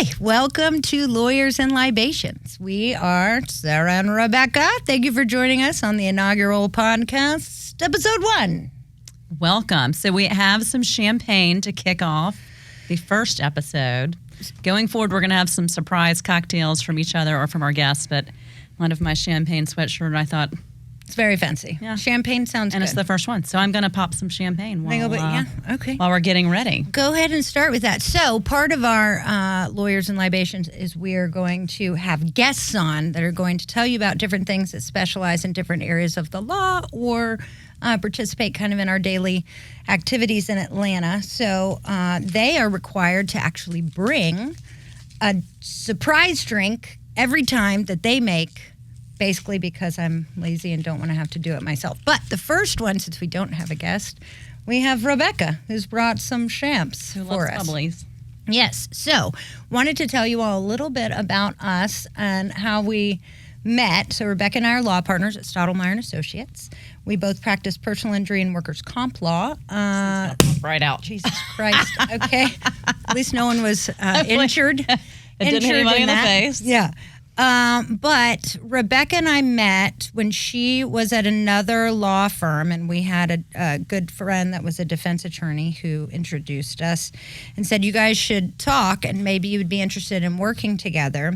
Hi, welcome to Lawyers and Libations. We are Sarah and Rebecca. Thank you for joining us on the inaugural podcast, episode 1. Welcome. So we have some champagne to kick off the first episode. Going forward, we're going to have some surprise cocktails from each other or from our guests, but one of my champagne sweatshirt, I thought... It's very fancy. Yeah. Champagne sounds and good. It's the first one. So I'm going to pop some champagne while we're getting ready. Go ahead and start with that. So part of our Lawyers and Libations is we are going to have guests on that are going to tell you about different things that specialize in different areas of the law or participate kind of in our daily activities in Atlanta. So they are required to actually bring a surprise drink every time that they make, basically because I'm lazy and don't want to have to do it myself. But the first one, since we don't have a guest, we have Rebecca, who's brought some champs for us. Bubblies. Yes. So wanted to tell you all a little bit about us and how we met. So Rebecca and I are law partners at Stottlemyre & Associates. We both practice personal injury and workers' comp law. Right out. Jesus Christ. Okay. At least no one was injured. It didn't hit anybody in the face. Yeah. But Rebecca and I met when she was at another law firm, and we had a good friend that was a defense attorney who introduced us and said, you guys should talk and maybe you would be interested in working together.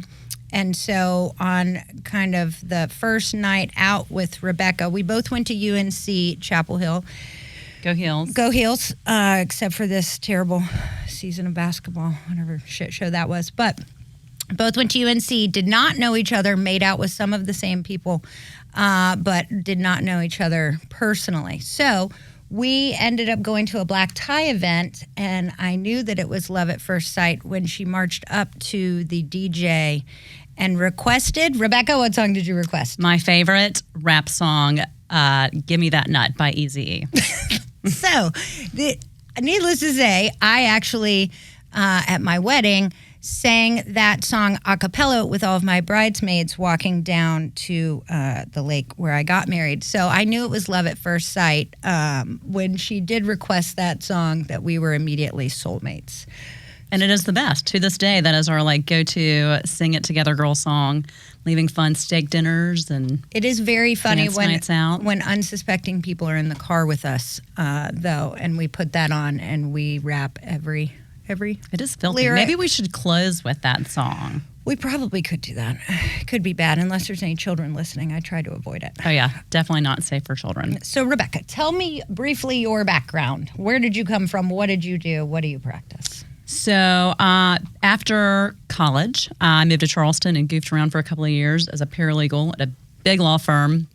And so on kind of the first night out with Rebecca, we both went to UNC Chapel Hill. Go Heels. Go Heels, except for this terrible season of basketball, whatever shit show that was. But both went to UNC, did not know each other, made out with some of the same people, but did not know each other personally. So we ended up going to a black tie event, and I knew that it was love at first sight when she marched up to the DJ and requested, Rebecca, what song did you request? My favorite rap song, Give Me That Nut by Eazy-E. So, needless to say, I actually, at my wedding, sang that song a cappella with all of my bridesmaids walking down to the lake where I got married. So I knew it was love at first sight when she did request that song, that we were immediately soulmates. And it is the best. To this day, that is our go-to sing it together girl song, leaving fun steak dinners and it is very funny when unsuspecting people are in the car with us, though, and we put that on and we rap every it is filthy. lyric. Maybe we should close with that song. We probably could do that. It could be bad unless there's any children listening. I try to avoid it. Oh yeah, definitely not safe for children. So Rebecca, tell me briefly your background. Where did you come from? What did you do? What do you practice? So after college, I moved to Charleston and goofed around for a couple of years as a paralegal at a big law firm.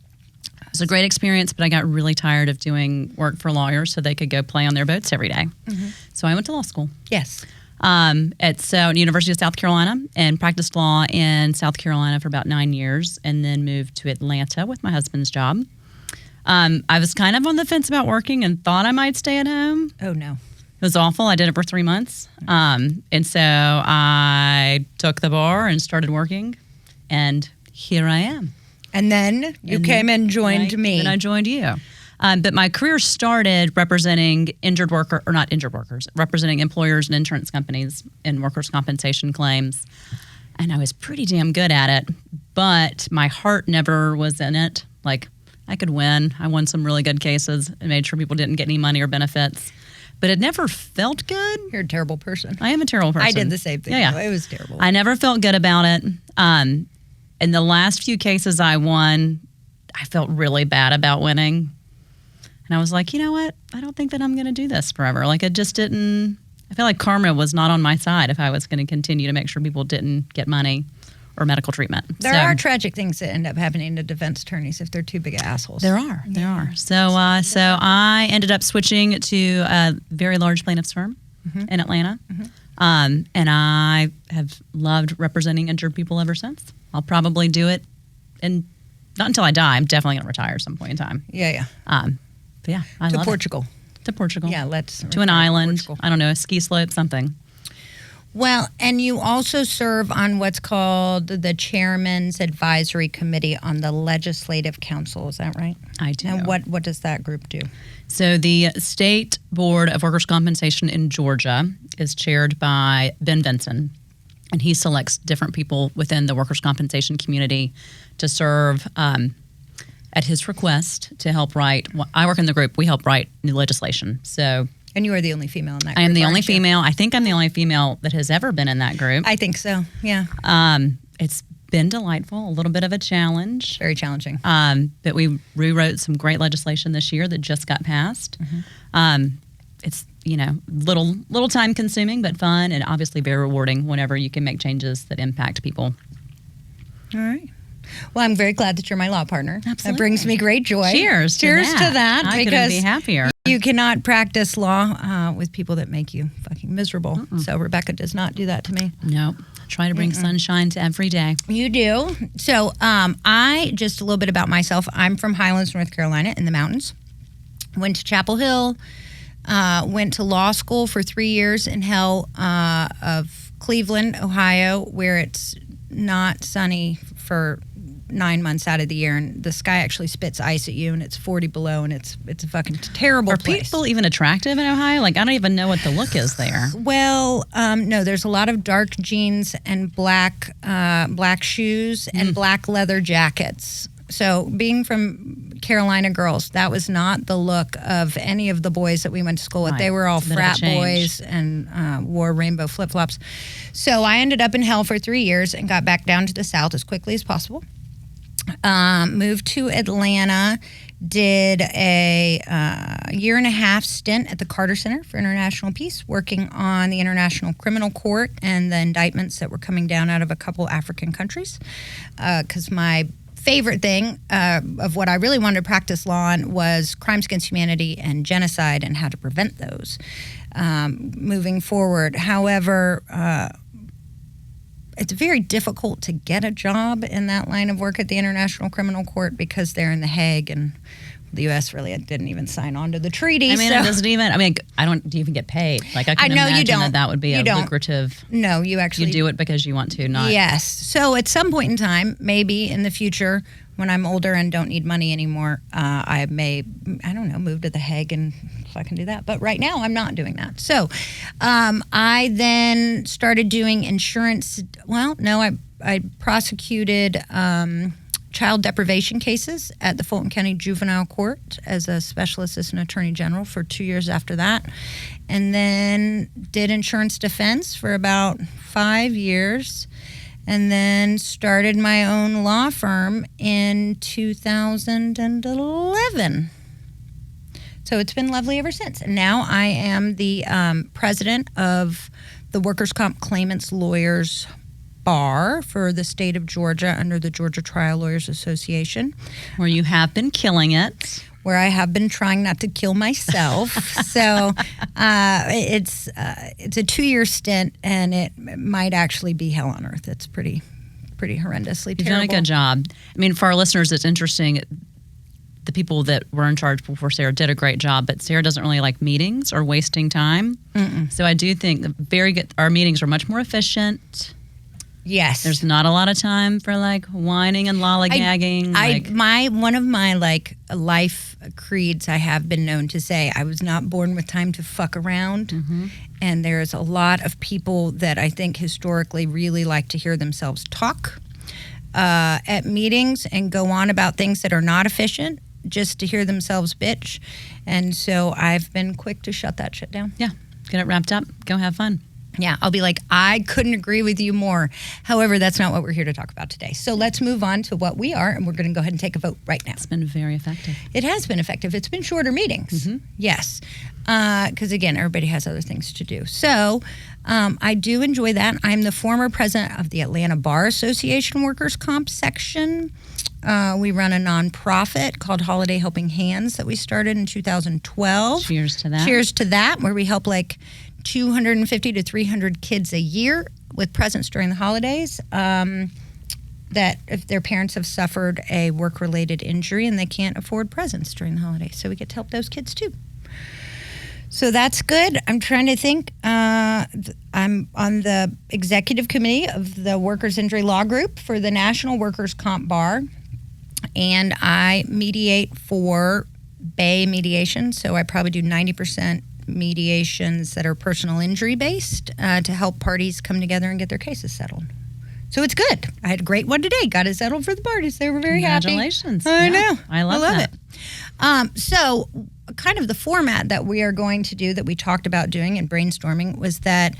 It was a great experience, but I got really tired of doing work for lawyers so they could go play on their boats every day. Mm-hmm. So I went to law school. Yes. At University of South Carolina and practiced law in South Carolina for about 9 years and then moved to Atlanta with my husband's job. I was kind of on the fence about working and thought I might stay at home. Oh, no. It was awful. I did it for 3 months. And so I took the bar and started working, and here I am. And then you came and joined me. And I joined you. But my career started representing representing employers and insurance companies in workers' compensation claims. And I was pretty damn good at it, but my heart never was in it. Like, I could win. I won some really good cases and made sure people didn't get any money or benefits. But it never felt good. You're a terrible person. I am a terrible person. I did the same thing. Yeah. It was terrible. I never felt good about it. In the last few cases I won, I felt really bad about winning. And I was like, you know what? I don't think that I'm going to do this forever. Like, it just didn't, I feel like karma was not on my side if I was going to continue to make sure people didn't get money or medical treatment. There are tragic things that end up happening to defense attorneys if they're too big of assholes. There are. So I ended up switching to a very large plaintiffs firm in Atlanta. Mm-hmm. And I have loved representing injured people ever since. I'll probably do it, and not until I die. I'm definitely going to retire at some point in time. Yeah. But yeah, I love Portugal. To Portugal. Yeah, let's. To an island. I don't know, a ski slope, something. Well, and you also serve on what's called the Chairman's Advisory Committee on the Legislative Council. Is that right? I do. And what does that group do? So the State Board of Workers' Compensation in Georgia is chaired by Ben Vinson. and he selects different people within the workers' compensation community to serve at his request to help write. I work in the group. We help write new legislation. So, And you are the only female in that group. I am the only aren't you? female. I think I'm the only female that has ever been in that group. I think so, yeah. It's been delightful, a little bit of a challenge. Very challenging. But we rewrote some great legislation this year that just got passed. It's little time consuming, but fun, and obviously very rewarding whenever you can make changes that impact people. All right. Well, I'm very glad that you're my law partner. Absolutely. That brings me great joy. Cheers to that. I couldn't because be happier. you cannot practice law with people that make you fucking miserable. So Rebecca does not do that to me. Nope. Try to bring sunshine to every day. You do. So just a little bit about myself. I'm from Highlands, North Carolina, in the mountains. Went to Chapel Hill. Went to law school for 3 years in hell of Cleveland, Ohio, where it's not sunny for 9 months out of the year, and the sky actually spits ice at you, and it's 40 below, and it's a fucking terrible Are place. people even attractive in Ohio? Like, I don't even know what the look is there. Well, no, there's a lot of dark jeans and black shoes and black leather jackets. So being from Carolina girls, that was not the look of any of the boys that we went to school with. Right. They were all It's a bit of a frat change. boys and wore rainbow flip-flops. So I ended up in hell for 3 years and got back down to the South as quickly as possible. Moved to Atlanta, did a year and a half stint at the Carter Center for International Peace, working on the International Criminal Court and the indictments that were coming down out of a couple African countries. Because my favorite thing of what I really wanted to practice law on was crimes against humanity and genocide and how to prevent those moving forward. However, it's very difficult to get a job in that line of work at the International Criminal Court because they're in The Hague, and the U.S. really didn't even sign on to the treaty. I mean, so. it doesn't even. I mean, I don't. Do you even get paid? Like, I can know you imagine don't. that would be You a don't. lucrative. No, you actually You do it because you want to, not. Yes. So at some point in time, maybe in the future, when I'm older and don't need money anymore, I may, I don't know, move to The Hague and fucking do that. But right now, I'm not doing that. So I then started doing insurance. Well, no, I prosecuted child deprivation cases at the Fulton County Juvenile Court as a special assistant attorney general for 2 years after that. And then did insurance defense for about 5 years. And then started my own law firm in 2011. So it's been lovely ever since. And now I am the president of the Workers' Comp Claimants Lawyers Bar for the state of Georgia under the Georgia Trial Lawyers Association, Where you have been killing it. where I have been trying not to kill myself. So it's a 2-year stint, and it might actually be hell on earth. It's pretty horrendously You've terrible. done a good job. I mean, for our listeners, it's interesting. The people that were in charge before Sarah did a great job, but Sarah doesn't really like meetings or wasting time. So I do think very good. Our meetings are much more efficient. Yes. There's not a lot of time for like whining and lollygagging. One of my like life creeds, I have been known to say, I was not born with time to fuck around. And there's a lot of people that I think historically really like to hear themselves talk at meetings and go on about things that are not efficient just to hear themselves bitch. And so I've been quick to shut that shit down. Yeah, get it wrapped up. Go have fun. Yeah, I'll be like, I couldn't agree with you more. However, that's not what we're here to talk about today. So let's move on to what we are, and we're going to go ahead and take a vote right now. It's been very effective. It has been effective. It's been shorter meetings. Yes. Because, again, everybody has other things to do. So I do enjoy that. I'm the former president of the Atlanta Bar Association Workers' Comp section. We run a nonprofit called Holiday Helping Hands that we started in 2012. Cheers to that. Cheers to that, where we help like 250 to 300 kids a year with presents during the holidays that if their parents have suffered a work-related injury and they can't afford presents during the holidays. So we get to help those kids too. So that's good. I'm trying to think. I'm on the executive committee of the Workers' Injury Law Group for the National Workers' Comp Bar, and I mediate for Bay mediation. So I probably do 90% mediations that are personal injury based to help parties come together and get their cases settled. So it's good. I had a great one today. Got it settled for the parties. They were very happy. Congratulations. I know. I love it. So kind of the format that we are going to do that we talked about doing and brainstorming was that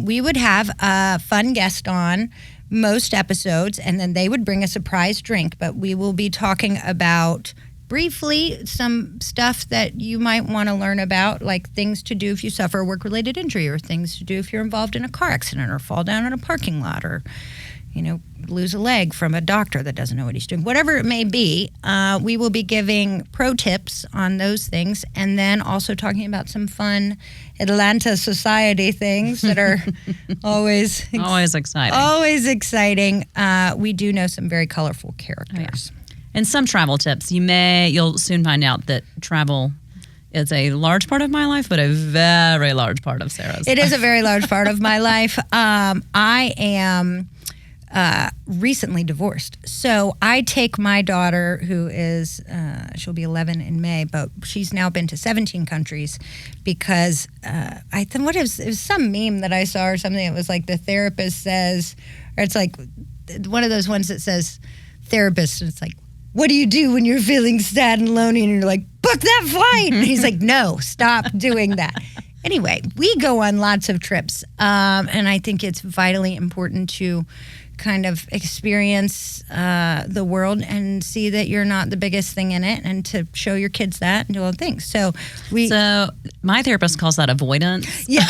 we would have a fun guest on most episodes, and then they would bring a surprise drink. But we will be talking about briefly some stuff that you might want to learn about, like things to do if you suffer a work-related injury, or things to do if you're involved in a car accident or fall down in a parking lot, or lose a leg from a doctor that doesn't know what he's doing. Whatever it may be, we will be giving pro tips on those things, and then also talking about some fun Atlanta society things that are always exciting. Always exciting. We do know some very colorful characters. Oh, yeah. And some travel tips. You'll soon find out that travel is a large part of my life, but a very large part of Sarah's. It is a very large part of my life. I am recently divorced. So I take my daughter, who is, she'll be 11 in May, but she's now been to 17 countries because it was some meme that I saw or something. It was like the therapist says, or it's like one of those ones that says therapist, and it's like, what do you do when you're feeling sad and lonely? And you're like, book that flight. And he's like, no, stop doing that. Anyway, we go on lots of trips. And I think it's vitally important to kind of experience the world and see that you're not the biggest thing in it, and to show your kids that and do all the things. So my therapist calls that avoidance. Yeah.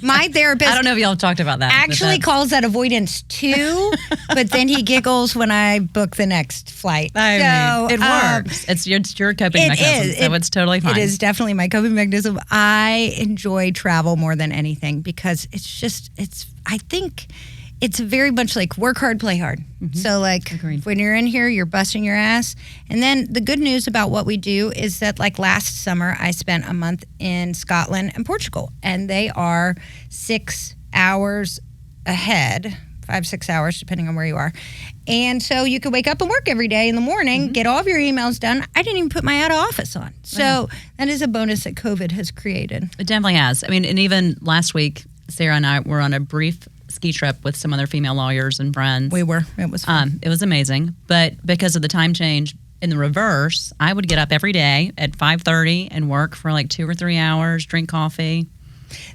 My I therapist don't know if y'all talked about that. actually calls that avoidance too, but then he giggles when I book the next flight. It works. It's your coping mechanism, so it's totally fine. It is definitely my coping mechanism. I enjoy travel more than anything because I think it's very much like work hard, play hard. Mm-hmm. So like Agreed. When you're in here, you're busting your ass. And then the good news about what we do is that like last summer, I spent a month in Scotland and Portugal, and they are 6 hours ahead, 5-6 hours, depending on where you are. And so you could wake up and work every day in the morning, get all of your emails done. I didn't even put my out of office on. So that is a bonus that COVID has created. It definitely has. I mean, and even last week, Sarah and I were on a brief ski trip with some other female lawyers and friends. We were. It was fun. It was amazing. But because of the time change in the reverse, I would get up every day at 5:30 and work for like 2 or 3 hours, drink coffee.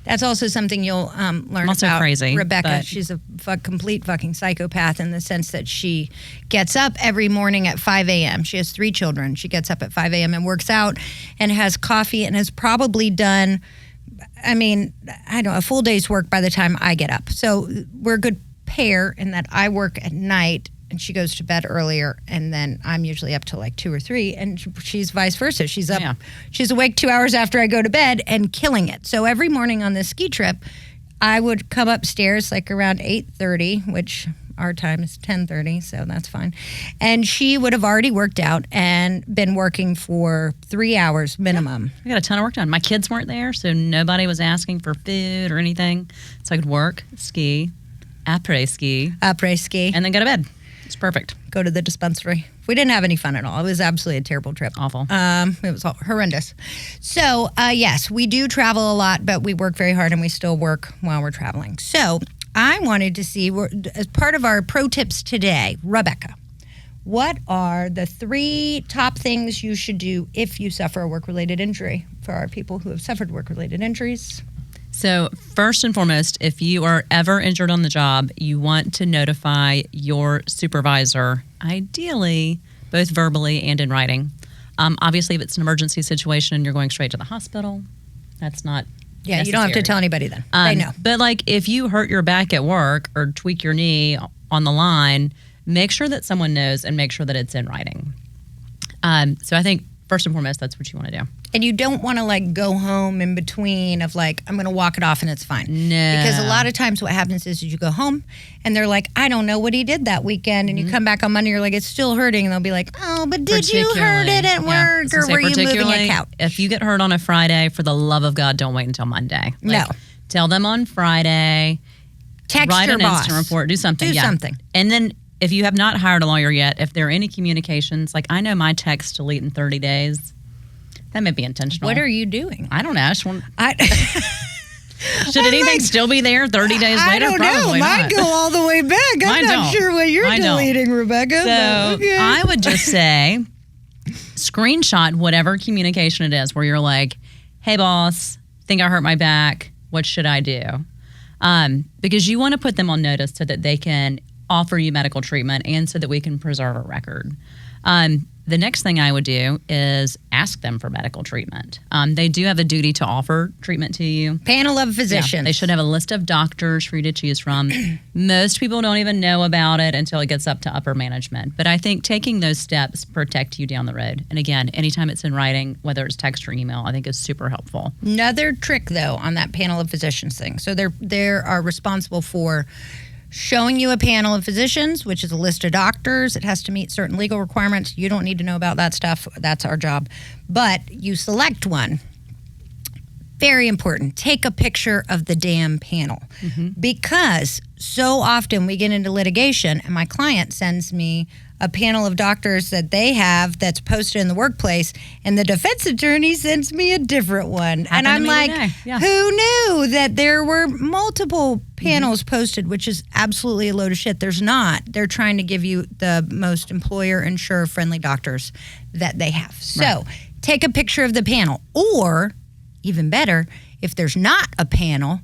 That's also something you'll learn also about crazy, Rebecca. She's a complete fucking psychopath in the sense that she gets up every morning at 5 a.m. She has 3 children. She gets up at 5 a.m. and works out and has coffee and has probably done, I don't know, a full day's work by the time I get up. So we're a good pair in that I work at night and she goes to bed earlier, and then I'm usually up till like 2 or 3, and she's vice versa. She's up, she's awake 2 hours after I go to bed and killing it. So every morning on this ski trip, I would come upstairs like around 8:30, which our time is 10:30, so that's fine. And she would have already worked out and been working for 3 hours minimum. I got a ton of work done. My kids weren't there, so nobody was asking for food or anything. So I could work, ski, après ski, and then go to bed. It's perfect. Go to the dispensary. We didn't have any fun at all. It was absolutely a terrible trip. Awful. It was horrendous. So, yes, we do travel a lot, but we work very hard, and we still work while we're traveling. So I wanted to see, as part of our pro tips today, Rebecca, what are the 3 top things you should do if you suffer a work-related injury for our people who have suffered work-related injuries? So first and foremost, if you are ever injured on the job, you want to notify your supervisor, ideally both verbally and in writing. Obviously, if it's an emergency situation and you're going straight to the hospital, that's not necessary. You don't have to tell anybody then. They know. But like if you hurt your back at work or tweak your knee on the line, make sure that someone knows and make sure that it's in writing. So I think first and foremost, that's what you want to do. And you don't want to like go home in between of like, I'm going to walk it off and it's fine. No. Because a lot of times what happens is you go home and they're like, I don't know what he did that weekend. And you come back on Monday, you're like, it's still hurting. And they'll be like, oh, but did you hurt it at work or were you moving a couch? If you get hurt on a Friday, for the love of God, don't wait until Monday. No. Tell them on Friday. Text write your an boss. instant report. Do something. Do something. And then if you have not hired a lawyer yet, if there are any communications, like I know my texts delete in 30 days. That may be intentional. What are you doing? I don't know. I just want, I, should anything still be there 30 days later? I don't know. Probably Mine not. go all the way back. I'm Mine not don't. sure what you're Mine don't. deleting, Rebecca. So but okay. I would just say screenshot whatever communication it is where you're like, hey, boss, think I hurt my back. What should I do? Because you want to put them on notice so that they can offer you medical treatment and so that we can preserve a record. The next thing I would do is ask them for medical treatment. They do have a duty to offer treatment to you. Panel of Yeah, physicians. they should have a list of doctors for you to choose from. Most people don't even know about it until it gets up to upper management. But I think taking those steps protect you down the road. And again, anytime it's in writing, whether it's text or email, I think is super helpful. Another trick, though, on that panel of physicians thing. So they are responsible for showing you a panel of physicians, which is a list of doctors. It has to meet certain legal requirements. You don't need to know about that stuff. That's our job. But you select one. Very important. Take a picture of the damn panel. Because so often we get into litigation and my client sends me a panel of doctors that they have that's posted in the workplace, and the defense attorney sends me a different one. Happened And to I'm me like, today. Yeah. who knew that there were multiple panels posted, which is absolutely a load of shit. There's not. They're trying to give you the most employer-insurer-friendly doctors that they have. So take a picture of the panel. Or, even better, if there's not a panel,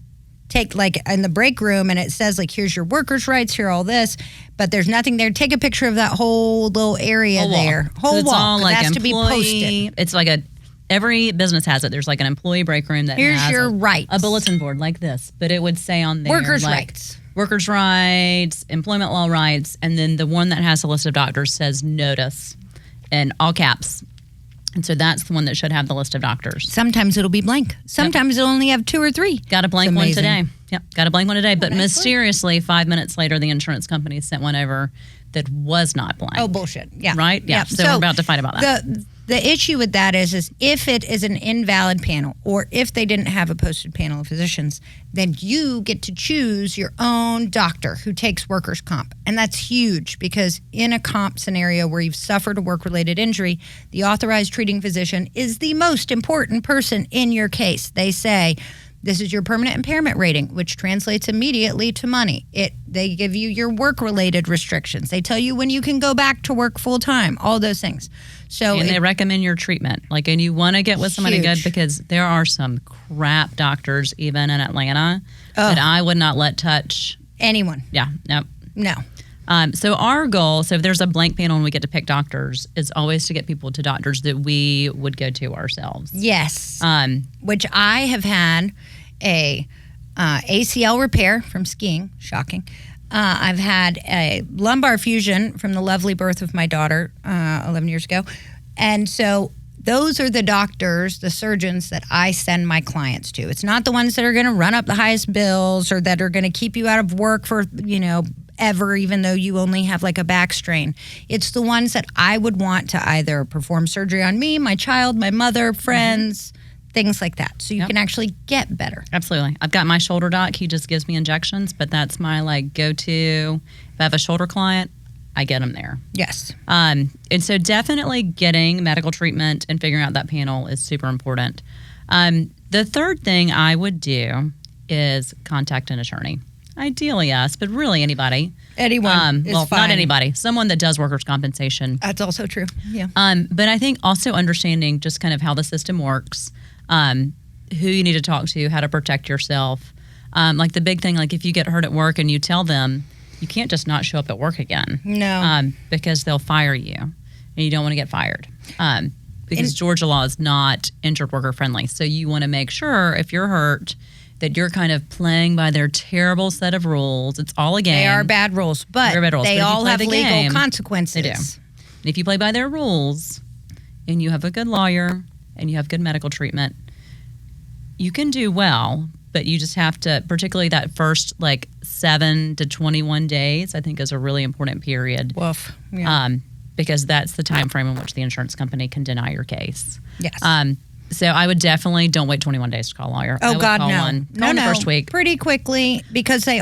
take like in the break room and it says like, here's your workers' rights, here all this, but there's nothing there. Take a picture of that whole little area there. Whole It's wall. all 'Cause like it has to be employee- posted. It's like every business has it. There's like an employee break room that Here's has your rights. a bulletin board like this, but it would say on there Workers' like, rights. workers' rights, employment law rights, and then the one that has a list of doctors says notice in all caps. And so that's the one that should have the list of doctors. Sometimes it'll be blank. Sometimes it'll only have 2 or 3. Got a blank It's one amazing. today. Yep, got a blank one today. But excellent. mysteriously, 5 minutes later, the insurance company sent one over that was not blank. Oh, bullshit. Yeah. Right? Yeah. Yep. So we're about to fight about that. The issue with that is if it is an invalid panel or if they didn't have a posted panel of physicians, then you get to choose your own doctor who takes workers' comp. And that's huge because in a comp scenario where you've suffered a work-related injury, the authorized treating physician is the most important person in your case. They say, this is your permanent impairment rating, which translates immediately to money. They give you your work-related restrictions. They tell you when you can go back to work full-time, all those things. So And they recommend your treatment. And you want to get with somebody Huge. good because there are some crap doctors, even in Atlanta, that I would not let touch. anyone, Yeah, no. no. So our goal, so if there's a blank panel and we get to pick doctors, is always to get people to doctors that we would go to ourselves. Yes. Which I have had a ACL repair from skiing. Shocking. I've had a lumbar fusion from the lovely birth of my daughter 11 years ago. And so those are the doctors, the surgeons that I send my clients to. It's not the ones that are going to run up the highest bills or that are going to keep you out of work for, ever, even though you only have like a back strain. It's the ones that I would want to either perform surgery on me, my child, my mother, friends, things like that. So you can actually get better. Absolutely. I've got my shoulder doc. He just gives me injections, but that's my go-to. If I have a shoulder client, I get them there. Yes. And so definitely getting medical treatment and figuring out that panel is super important. The third thing I would do is contact an attorney. Ideally us, but really anybody. Anyone is fine. Not anybody. Someone that does workers' compensation. That's also true. Yeah. But I think also understanding just kind of how the system works, who you need to talk to, how to protect yourself. The big thing, if you get hurt at work and you tell them, you can't just not show up at work again. No. Because they'll fire you, and you don't want to get fired. Because Georgia law is not injured worker friendly. So you want to make sure if you're hurt that you're kind of playing by their terrible set of rules. It's all a game. They are bad rules, but They're bad rules. they But if you all play have the legal game, consequences. They do. And if you play by their rules and you have a good lawyer and you have good medical treatment, you can do well, but you just have to, particularly that first 7 to 21 days, I think is a really important period. Woof. Yeah. Because that's the time frame in which the insurance company can deny your case. Yes. So I would definitely don't wait 21 days to call a lawyer. I Oh would God, call no. Call No, in the no. first week. Pretty quickly, because they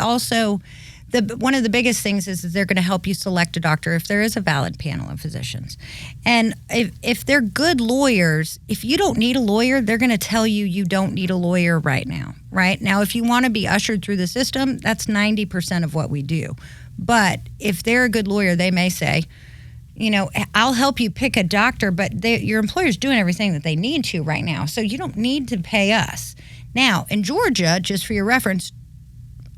one of the biggest things is they're going to help you select a doctor if there is a valid panel of physicians. And if they're good lawyers, if you don't need a lawyer, they're going to tell you don't need a lawyer right now. Right now, if you want to be ushered through the system, that's 90% of what we do. But if they're a good lawyer, they may say, I'll help you pick a doctor, but your employer's doing everything that they need to right now, so you don't need to pay us. Now, in Georgia, just for your reference,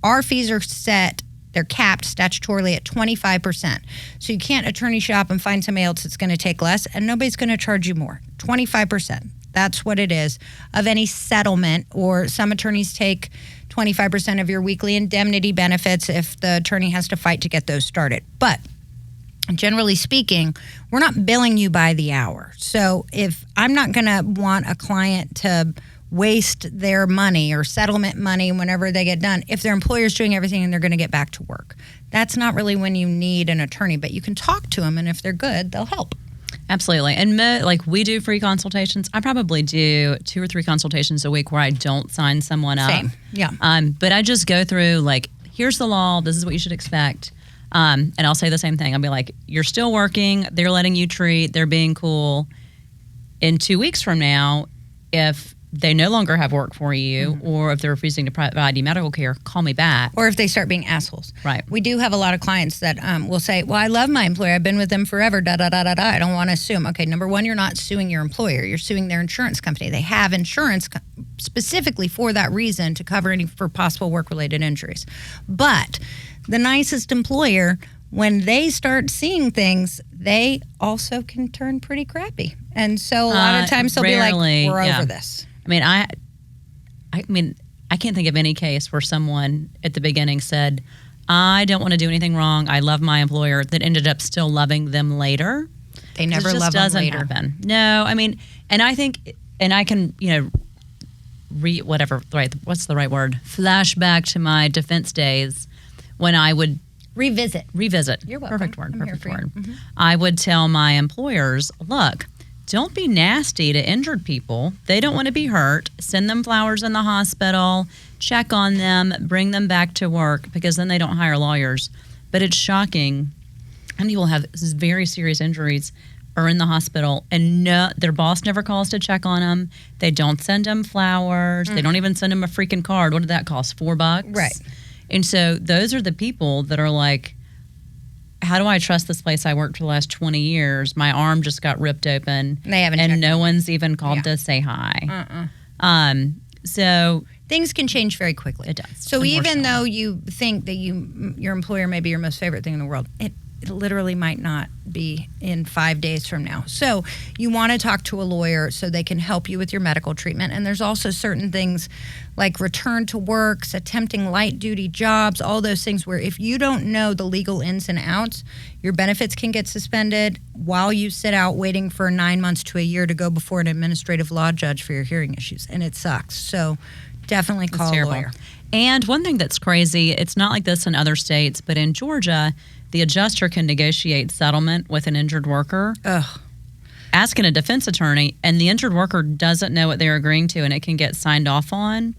our fees are set, they're capped statutorily at 25%. So you can't attorney shop and find somebody else that's going to take less, and nobody's going to charge you more. 25%. That's what it is of any settlement, or some attorneys take 25% of your weekly indemnity benefits if the attorney has to fight to get those started. But generally speaking, we're not billing you by the hour. So if I'm not going to want a client to waste their money or settlement money whenever they get done, if their employer's doing everything and they're going to get back to work, that's not really when you need an attorney. But you can talk to them, and if they're good, they'll help. Absolutely. And we do free consultations. I probably do 2 or 3 consultations a week where I don't sign someone up. Same. Yeah. But I just go through, here's the law. This is what you should expect. And I'll say the same thing. I'll be like, you're still working. They're letting you treat. They're being cool. In 2 weeks from now, if they no longer have work for you, or if they're refusing to provide you medical care, call me back. Or if they start being assholes. Right. We do have a lot of clients that will say, well, I love my employer. I've been with them forever, da-da-da-da-da. I don't want to sue them. Okay, number one, you're not suing your employer. You're suing their insurance company. They have insurance specifically for that reason, to cover any for possible work-related injuries. But the nicest employer, when they start seeing things, they also can turn pretty crappy. And so a lot of times they'll be like, we're over this. I mean, I can't think of any case where someone at the beginning said, I don't want to do anything wrong. I love my employer, that ended up still loving them later. They never love them later. Happen. No, I mean, and I think, and I can, what's the right word? Flashback to my defense days when I would revisit. You're welcome. Perfect word. Mm-hmm. I would tell my employers, look, don't be nasty to injured people. They don't want to be hurt. Send them flowers in the hospital, check on them, bring them back to work, because then they don't hire lawyers. But it's shocking. And people have very serious injuries, are in the hospital, and their boss never calls to check on them. They don't send them flowers. They don't even send them a freaking card. What did that cost? $4? Right. And so those are the people that are like, how do I trust this place I worked for the last 20 years? My arm just got ripped open. They haven't and checked no in. one's even called to say hi. So things can change very quickly. It does. So even though you think that your employer may be your most favorite thing in the world, it literally might not be in 5 days from now. So you want to talk to a lawyer so they can help you with your medical treatment. And there's also certain things like return to works, attempting light duty jobs, all those things where if you don't know the legal ins and outs, your benefits can get suspended while you sit out waiting for 9 months to a year to go before an administrative law judge for your hearing issues. And it sucks. So definitely call a lawyer. And one thing that's crazy, it's not like this in other states, but in Georgia, the adjuster can negotiate settlement with an injured worker. Asking a defense attorney, and the injured worker doesn't know what they're agreeing to, and it can get signed off on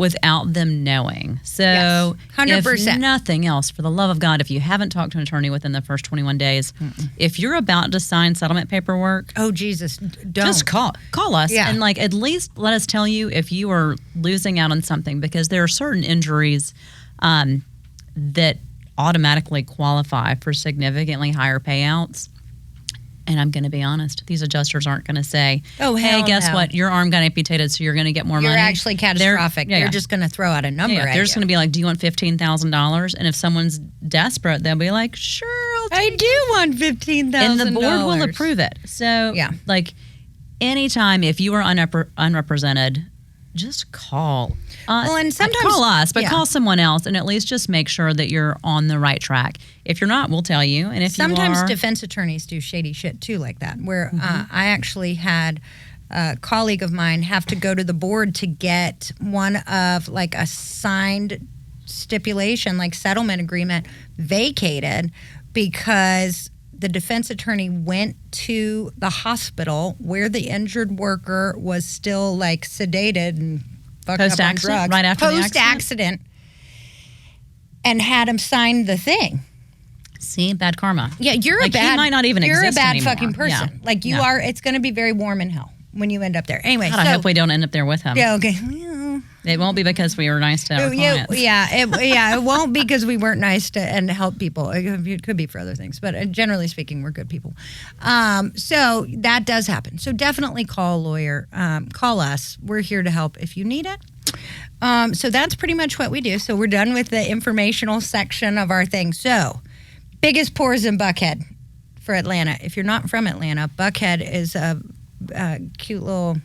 without them knowing. So, yes, 100%. If nothing else, for the love of God, if you haven't talked to an attorney within the first 21 days, if you're about to sign settlement paperwork, oh Jesus, don't. Just call us, and at least let us tell you if you are losing out on something, because there are certain injuries that automatically qualify for significantly higher payouts. And I'm going to be honest, these adjusters aren't going to say, hey, guess what? Your arm got amputated, so you're going to get more money. You're actually catastrophic. They're just going to throw out a number at you. They're just going to be like, do you want $15,000? And if someone's desperate, they'll be like, sure, I do want $15,000. And the board will approve it. So, anytime if you are unrepresented, just call. And sometimes call us, but call someone else, and at least just make sure that you're on the right track. If you're not, we'll tell you. And if sometimes you are, defense attorneys do shady shit too, like that. Where I actually had a colleague of mine have to go to the board to get one of a signed stipulation, settlement agreement, vacated because the defense attorney went to the hospital where the injured worker was still sedated and fucked up on drugs. Right after post-accident, and had him sign the thing. See, bad karma. Yeah, you're Like, a bad. he might not even You're a exist bad anymore. fucking person. Yeah. Like you Yeah. are. It's going to be very warm in hell when you end up there. Anyway, God, I hope we don't end up there with him. yeah, okay. It won't be because we were nice to our clients. It won't because we weren't nice to and help people. It could be for other things, but generally speaking, we're good people. So that does happen. So definitely call a lawyer. Call us. We're here to help if you need it. So that's pretty much what we do. So we're done with the informational section of our thing. So biggest pores in Buckhead for Atlanta. If you're not from Atlanta, Buckhead is a cute little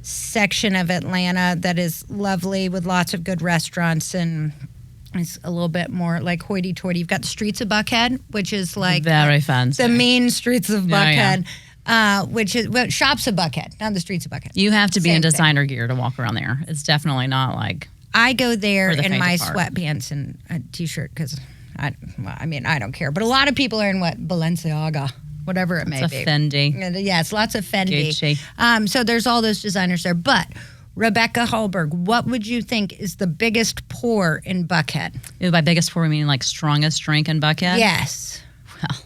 section of Atlanta that is lovely with lots of good restaurants, and it's a little bit more like hoity-toity. You've got the streets of Buckhead, which is like Very fancy. the mean streets of Yeah, Buckhead, which is shops of Buckhead, not the streets of Buckhead. You have to be Same in thing. designer gear to walk around there. It's definitely not like I go there For the in faint my of heart. sweatpants and a t-shirt because I don't care. But a lot of people are in Balenciaga, whatever it may it's be. a Fendi. Yeah, it's lots of Fendi. Gucci. So there's all those designers there. But Rebecca Hallberg, what would you think is the biggest pour in Buckhead? By biggest pour, we mean like strongest drink in Buckhead? Yes. Well,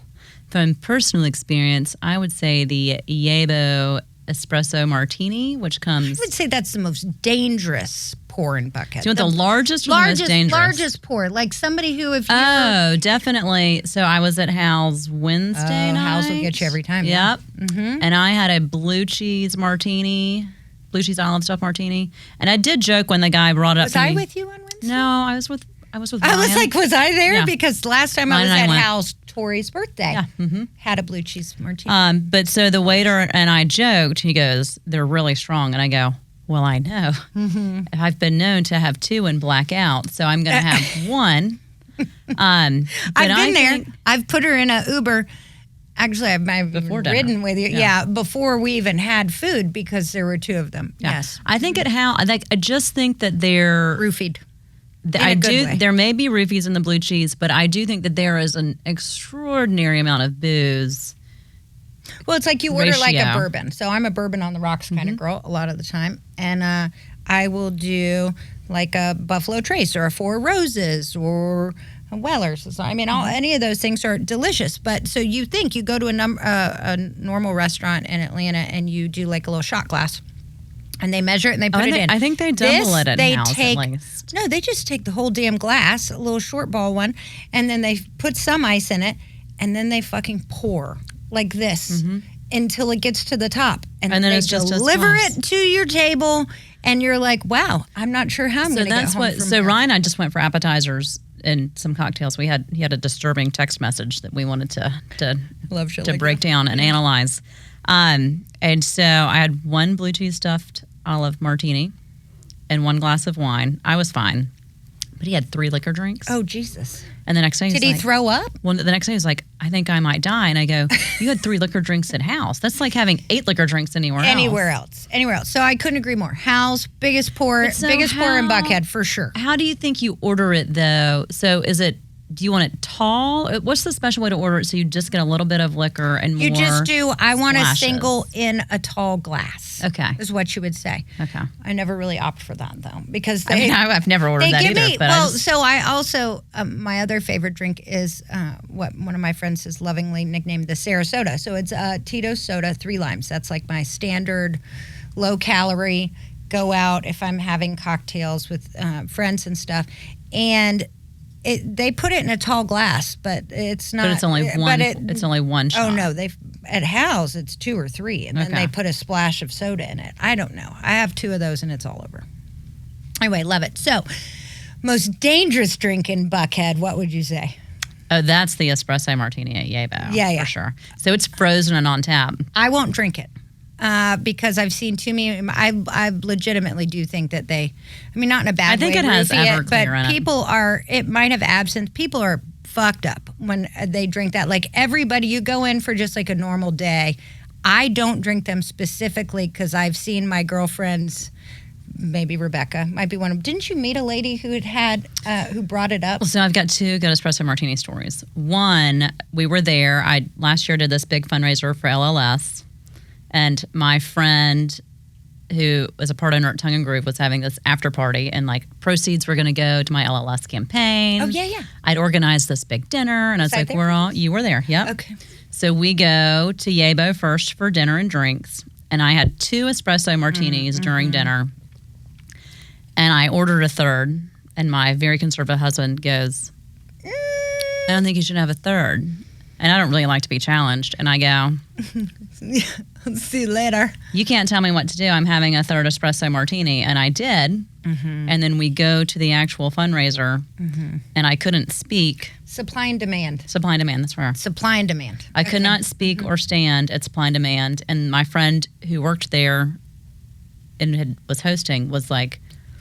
from personal experience, I would say the Yabo Espresso Martini, which I comes... would say that's the most dangerous pour in Buckhead. Do you want the largest or the most dangerous? Largest pour. Like somebody who, if you Oh, definitely. So I was at Hal's Wednesday night. Hal's will get you every time. Yep. Mm-hmm. And I had a blue cheese martini, blue cheese olive stuff martini. And I did joke when the guy brought it up Was to me. I with you on Wednesday? No, I was with I was Ryan. like, was I there? Yeah. Because last time Ryan I was and I at went. Hal's Tori's birthday, Yeah. Mm-hmm. had a blue cheese martini. But so the waiter and I joked. He goes, "They're really strong," and I go, "Well, I know. Mm-hmm. I've been known to have two and black out, so I'm going to have one." I've been there. think- I've put her in a Uber. Actually, I've Before dinner. ridden with you. Yeah. Yeah, before we even had food because there were two of them. Yeah. Yes, I think at Hal, I just think that they're. roofied. I a good do. way. There may be roofies in the blue cheese, but I do think that there is an extraordinary amount of booze. Well, it's like you order like a Ratio. bourbon. So I'm a bourbon on the rocks kind of girl a lot of the time, and I will do like a Buffalo Trace or a Four Roses or a Weller's. So, I mean, any of those things are delicious. But so you think you go to a normal restaurant in Atlanta and you do like a little shot glass. And they measure it and they put it in. I think they double it at they Hal's take, at least. No, they just take the whole damn glass, a little short ball one, and then they put some ice in it, and then they fucking pour like this until it gets to the top. And then then they it's just a deliver slice. it to your table, and you're like, wow, I'm not sure how I'm So going to get that's home what. from So here. Ryan and I just went for appetizers and some cocktails. He had a disturbing text message that we wanted to Love shit to like break down and analyze. And so I had one blue cheese stuffed olive martini and one glass of wine. I was fine. But he had 3 liquor drinks. Oh, Jesus. And the next day Did he throw up? Well, the next day he was like, I think I might die. And I go, you had 3 liquor drinks at Hal's. That's like having 8 liquor drinks anywhere else. Anywhere else. So I couldn't agree more. Hal's biggest pour, But so biggest pour in how- Buckhead for sure. How do you think you order it though? So do you want it tall? What's the special way to order it so you just get a little bit of liquor and more? You just do, I want a splashes? single in a tall glass. Okay. Is what you would say. Okay. I never really opt for that though because I they, mean, I've never ordered they that give either. me, but well, I just, so I also, my other favorite drink is what one of my friends has lovingly nicknamed the Sarasota. So it's Tito's soda, 3 limes. That's like my standard low calorie, go out if I'm having cocktails with friends and stuff. And they put it in a tall glass, but it's not. but it's only one. But It's only one shot. Oh no, at Hal's it's 2 or 3, and then Okay. they put a splash of soda in it. I don't know. I have 2 of those, and it's all over. Anyway, love it. So, most dangerous drink in Buckhead. What would you say? Oh, that's the espresso martini at Yabo. Yeah, yeah. for sure. So it's frozen and on tap. I won't drink it because I've seen too many. I legitimately do think that they. I mean, not in a bad way. I think it has roofie Everclear in but it. people are. It might have absinthe. People are fucked up when they drink that. Like everybody, you go in for just like a normal day. I don't drink them specifically because I've seen my girlfriends. Maybe Rebecca might be one of them. Didn't you meet a lady who who brought it up? So I've got 2 good espresso martini stories. One, we were there. I last year did this big fundraiser for LLS, and my friend who was a part owner at Tongue and Groove, was having this after party, and like proceeds were going to go to my LLS campaign. Oh, yeah. I'd organized this big dinner, and I was like, you were there. Yep. Okay. So we go to Yabo first for dinner and drinks, and I had 2 espresso martinis during dinner, and I ordered a third, and my very conservative husband goes, I don't think you should have a third. And I don't really like to be challenged. And I go, See you later. You can't tell me what to do. I'm having a third espresso martini. And I did. And then we go to the actual fundraiser, and I couldn't speak. Supply and demand. Supply and demand, that's where. Supply and demand. I could not speak or stand at supply and demand. And my friend who worked there and was hosting was like,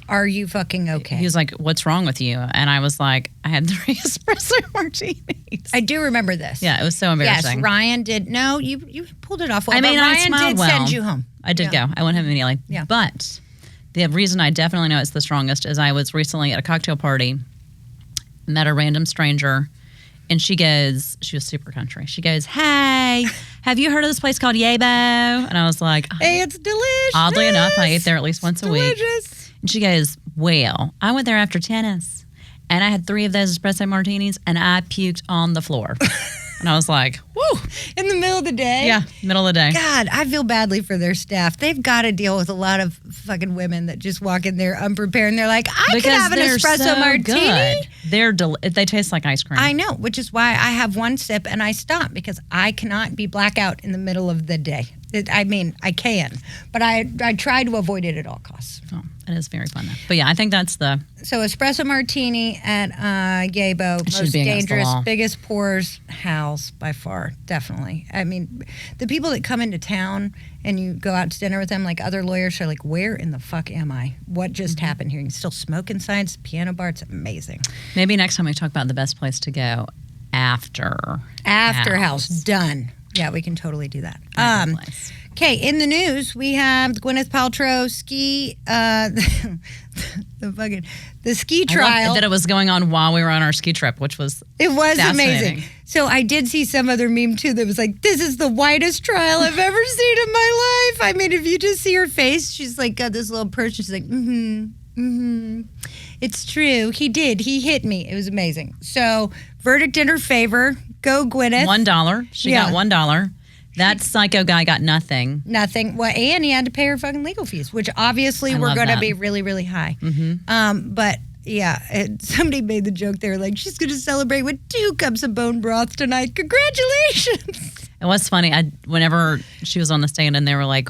Are you fucking okay? He was like, what's wrong with you? And I was like, I had 3 espresso martinis. I do remember this. Yeah, it was so embarrassing. Yes, Ryan did. No, you pulled it off well. I mean, but I Ryan smiled did well. send you home. I did go. I went home immediately. Yeah. But the reason I definitely know it's the strongest is I was recently at a cocktail party, met a random stranger, and she was super country. She goes, hey, have you heard of this place called Yabo? And I was like, Hey, it's delicious. Oddly enough, I ate there at least once a week. Delicious. And she goes, well, I went there after tennis, and I had 3 of those espresso martinis, and I puked on the floor. And I was like, woo. In the middle of the day? Yeah, middle of the day. God, I feel badly for their staff. They've got to deal with a lot of fucking women that just walk in there unprepared, and they're like, I could have an espresso martini. Good. They taste like ice cream. I know, which is why I have one sip and I stop, because I cannot be blackout in the middle of the day. I mean, I can, but I try to avoid it at all costs. Oh, it is very fun, though. But yeah, I think that's the... So espresso martini at Yabo, It should most be against the dangerous, law. biggest pours house by far, definitely. I mean, the people that come into town and you go out to dinner with them, like other lawyers are like, where in the fuck am I? What just happened here? You can still smoke inside. It's a piano bar. It's amazing. Maybe next time we talk about the best place to go after House. Done. Yeah, we can totally do that. Very good place. Okay, in the news, we have the Gwyneth Paltrow ski, the ski I trial. loved that it was going on while we were on our ski trip, which was It was fascinating. amazing. So I did see some other meme too that was like, this is the whitest trial I've ever seen in my life. I mean, if you just see her face, she's like got this little purse. She's like, It's true. He did. He hit me. It was amazing. So verdict in her favor. Go Gwyneth. $1. She got $1. That psycho guy got nothing. Nothing. Well, and he had to pay her fucking legal fees, which obviously were love going to that. be really, really high. But yeah, somebody made the joke. They were like, she's going to celebrate with 2 cups of bone broth tonight. Congratulations. It was funny. Whenever she was on the stand and they were like,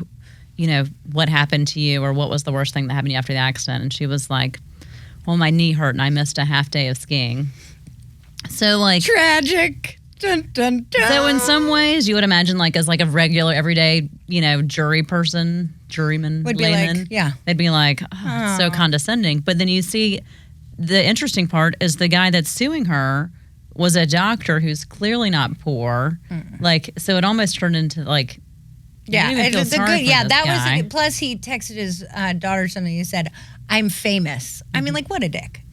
you know, what happened to you, or what was the worst thing that happened to you after the accident? And she was like, well, my knee hurt and I missed a half day of skiing. So like Tragic. Dun, dun, dun. So in some ways, you would imagine like as like a regular, everyday, juryman, Would be layman, like, yeah. they'd be like, oh, it's so condescending. But then you see, the interesting part is the guy that's suing her was a doctor who's clearly not poor. Like, so it almost turned into like, Yeah, you didn't even feel sorry for this that guy. was. Plus, he texted his daughter something. He said, "I'm famous." I mean, like, what a dick.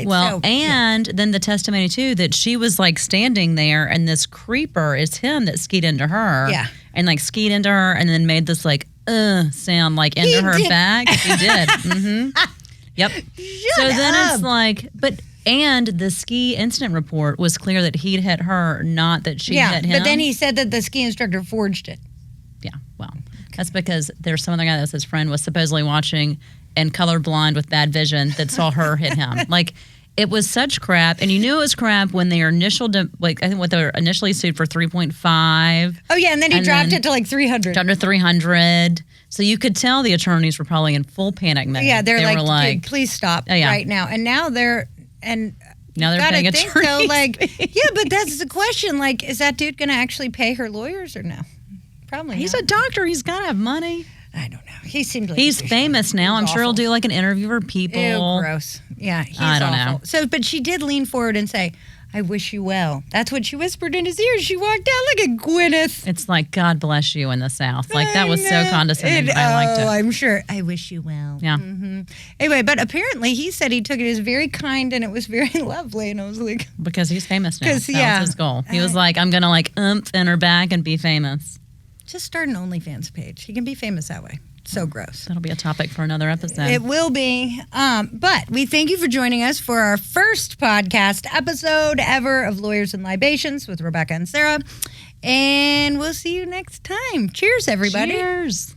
Well, and then the testimony too that she was like standing there, and this creeper is him that skied into her. Yeah. And like skied into her, and then made this like sound like into her back. He did. Yep. So then it's like, and the ski incident report was clear that he'd hit her, not that she hit him. But then he said that the ski instructor forged it. Yeah, well, that's because there's some other guy that's his friend was supposedly watching and colorblind with bad vision that saw her hit him. Like, it was such crap, and you knew it was crap when their initial, I think what they were initially sued for 3.5. Oh yeah, and then he dropped it to like 300. Dropped to 300. So you could tell the attorneys were probably in full panic mode. Yeah, they were like, dude, please stop right now. And now they're paying think though, attorneys. like, yeah, but that's the question. Like, is that dude going to actually pay her lawyers or no? Probably. He's not. a doctor. He's got to have money. I don't know. He seemed like he's famous now. I'm sure he'll do like an interview for people. Ew, gross. Yeah, he's I don't awful. know. So, but she did lean forward and say, "I wish you well." That's what she whispered in his ear. She walked out like a Gwyneth. It's like, God bless you in the South. Like, that was so condescending. But I liked it. I'm sure. I wish you well. Yeah. Anyway, but apparently he said he took it as very kind and it was very lovely. And I was like, Because he's famous now. 'Cause, That yeah. was his goal. He was like, I'm going to like in her back and be famous. just start an OnlyFans page. He can be famous that way. So gross. That'll be a topic for another episode. It will be. But we thank you for joining us for our first podcast episode ever of Lawyers and Libations with Rebecca and Sarah. And we'll see you next time. Cheers, everybody. Cheers.